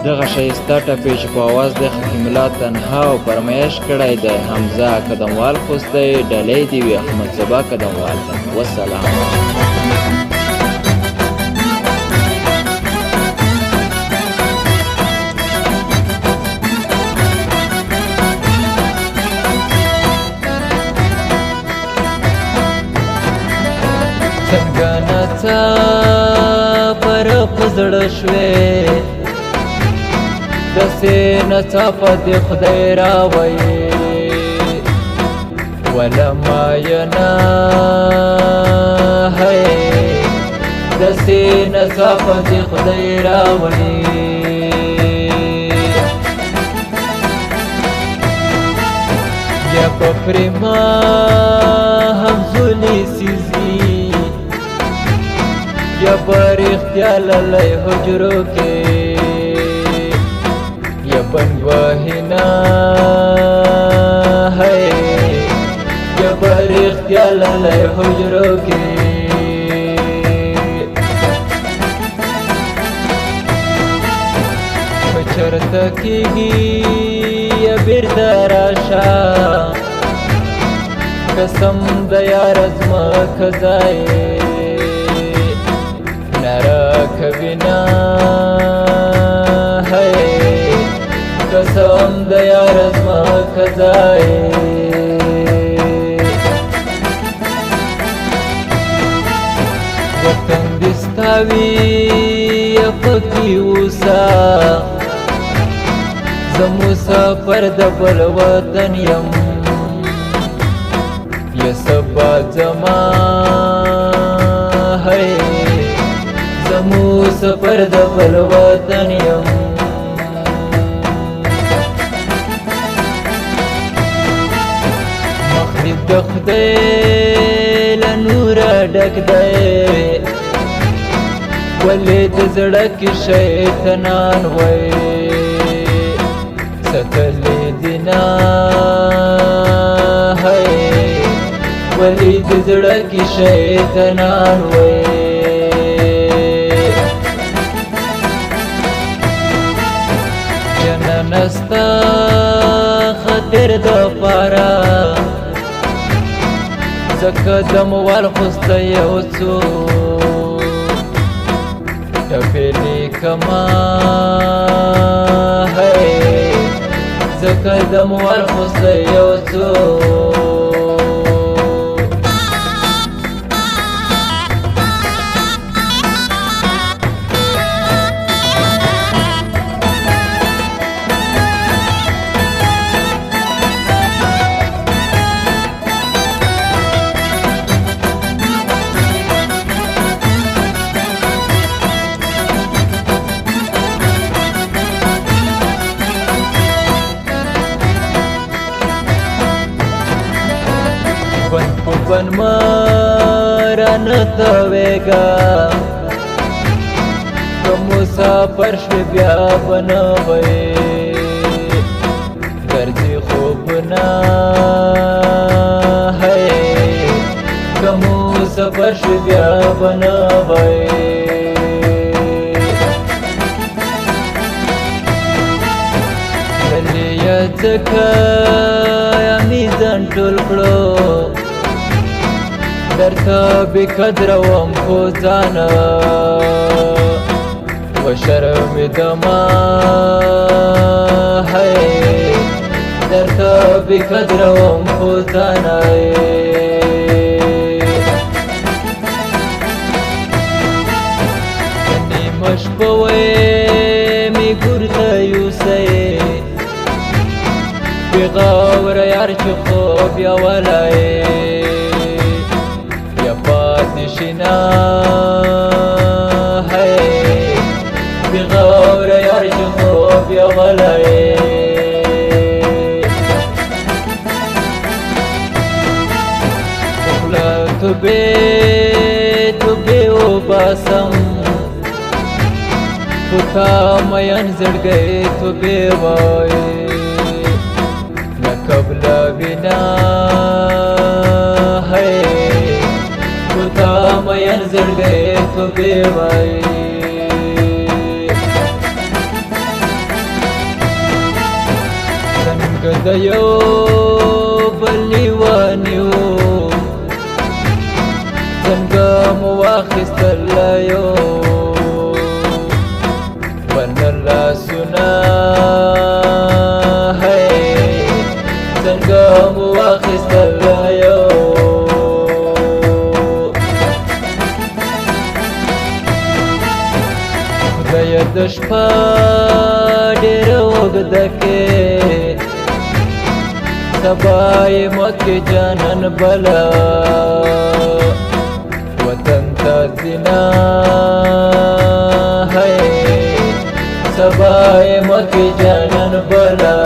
دغه ښایسته ټپې چې په اواز د حکیم الله تنها او فرمایش کړی دی حمزه قدموال خوستی، ډلۍ دې وي احمدزبا قدموال ته. والسلام. څنګه نڅا پر پزړه شوې دسې نڅا په دې خدای راوړې ولا ماینا هی دسې نڅا په دې خدای راوړې یا په پرېما هم زولې سیزي یا پر اختیال لای حجرو کې یا بنگواهینا ہے یا پر اختیال لای حجرو کې چرته کېږي یا بیرته راشه قسم د یار ځمکه ځای کبینا ہے قسم د یار ځمکه ځای وطن دې ستا وي پکې اوسه زه مسافر د بل وطن یم یا سبا زما ہے زمو سفر د بل وطن یم مخ دې د خدای له نوره ډک دی ولې د زړه کې شیطانان وایي ستلې دینا ہے ولې د زړه کې شیطانان وایي نستا خطر د پارا زکه دموال خوسته یو څو ټپېلې کما ہے زکه دموال خوسته یو څو بن ماران تویگا که مسافر شوی بیا بنوی گرزی خوب نا ہے که مسافر شوی بیا بنوی ولی یزکا یا میزن ټول کړو درته بقدر وم خو ځانه وشرمېدما ہے درته بقدر وم خو ځانه نیمه شپه ویمې ګور ته یوسئ بېغوره یار چې خوب یولی شنا ہے بغور یار چې خوب یولی خوله توبې وباسم خو تا مین زړګی توبې وایي نه قبله وینا ہے مین زړګی تو بې وایي یو بل لیوانیو څنګه مو واخیستل یو بل لاسونه څنګه مو واخیستل یو خدایه د شپه ډېره اوږده کې سبا یې مه کې جانان بله وطن ته ځینه سبا یې مه کې جانان بله